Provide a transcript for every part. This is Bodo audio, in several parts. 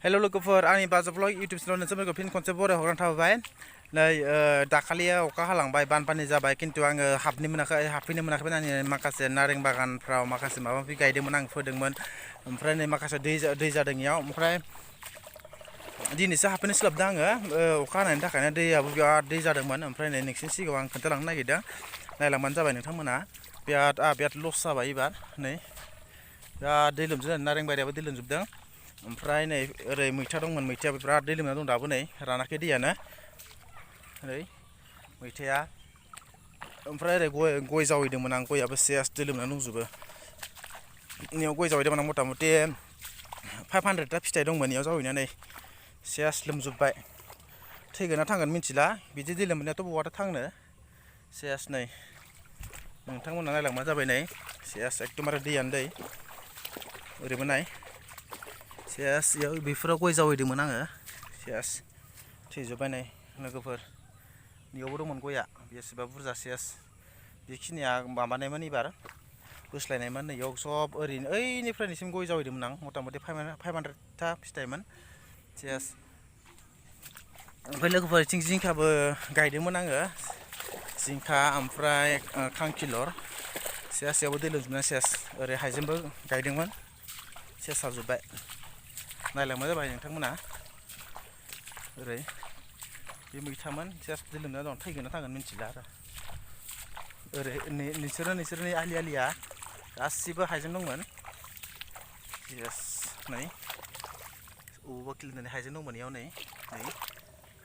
हेलो लोगोफोर आंनि बाजो ब्लग इउटुब चेनेलाव नोंसोरखौ फिन खनसे बराय हरनाय थाबाय नै दाखालिया अखा हालांबाय बानपानी जाबाय किन्तु आङो हाबफैनो मोनाखैमोन आंनि माखासे नारें बागानफ्राव माखासे माबा माबि गायदोंमोन आं फोदोंमोन ओमफ्राय नै माखासे दै जादों इयाव ओमफ्राय दिनैसो हाबफैनो सोलाबदों आङो अखा हानायनि थाखायनो दैयाबो बिराद दै जादोंमोन ओमफ्राय नै नोंसिनि सिगाङाव आं खोन्थालांनो नागिरदों नायलांबानो जाबाय नोंथांमोना बिराद लस जाबाय एबार नै बिराद दै लोमजोबदों नारें बारियाबो दै लोमजोबदों ओमफ्राय नै ओरै मैथा दंमोन मैथायाबो बिराद दै लोमना दं दाबो नै रानाखै दैयानो ओरै मैथाया ओमफ्राय ओरै गय जावैदोंमोन आं गयाबो सेस दै लोमनानै दंजोबो इयाव गय जावैदोंमोन आं मथा मथि 500टा फिथाइ दंमोन इयाव जावैनानै सेस लोमजोबबाय थैगोन ना थांगोन मिथिला बिदि दै लोमनायाथ' बहाथो थांनो सेस नै नोंथांमोना नायलांबानो जाबाय नै सेस एकदमबारे दैयानो दै ओरैबो नाय सेस इयाव बेफोराव गय जावैदोंमोन आङो सेस थैजोब्बाय नै लोगोफोर बेयावबो दंमोन गया बेसेबा बुरजा सेस बेखिनिया माबानायमोन एबार बोस्लायनायमोन नै इयाव सब ओरैनो ओइनिफ्रायनिसिम गय जावैदोंमोन आं मथा मथि 500टा फिथाइमोन सेस ओमफ्राय लोगोफोर बिथिं जिंखाबो गायदोंमोन आङो जिंखा ओमफ्राय खांखिलर सेस इयावबो दै लोमजोबनाय सेस ओरै हाइजेंबो गायदोंमोन सेस जाजोब्बाय नायलांबानो जाबाय नोंथांमोना ओरै बे मैथामोन सेस दै लोमना दं थैगोन ना थांगोन मिथिला आरो ओरै नोंसोरनि आलिया गासिबो हाइजें दंमोन सेस नै अबावबा खिलिनानै हाइजें दंमोन इयाव नै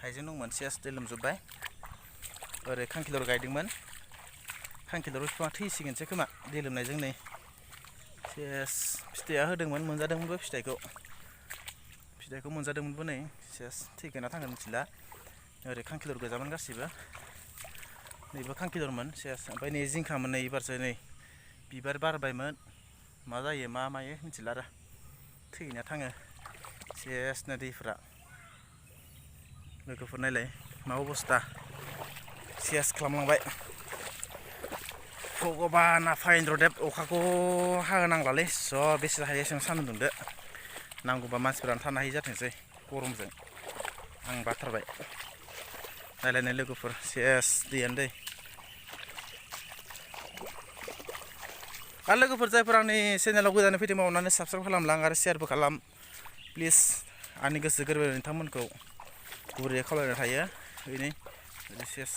हाइजें दंमोन सेस दै लोमजोब्बाय ओरै खांखिलर गायदोंमोन खांखिलर बिफाङा थैसिगोनसो खोमा दै लोमनायजों नै सेस फिथाइया होदोंमोन मोनजादोंमोनबो फिथाइखौ मोनजादोंमोनबो नै सेस थैगोन ना थांगोन मिथिला ओरै खांखिलर गोजामोन गासिबो नैबो खांखिलरमोन सेस ओमफ्राय नै जिंखामोन नै एबारसो नै बिबार बारबायमोन मा जायो मा मायो मिथिला आरो थैगोन ना थाङो सेसनो दैफ्रा लोगोफोर नायलाय मा अबस्था सेस खालामलांबाय भगबाना फाइन्द्रदेब अखाखौ हानांलालै बेसे हायो एसेबां सान्दुं दुंदो नांगौबा मानसिफोरानो थानो हायि जाथोंसै गरमजों आं बाथारबाय नायलायनाय लोगोफोर सेस दैयानो दै आरो लोगोफोर जायफोर आंनि चेनेलाव गोदानै फैदों अननानै साबसक्राइब खालामलां आरो शेयारबो खालाम प्लिज आंनि गोसो गोरबो नोंथांमोनखौ गुरैयै खावलायनाय थायो बेनो सेस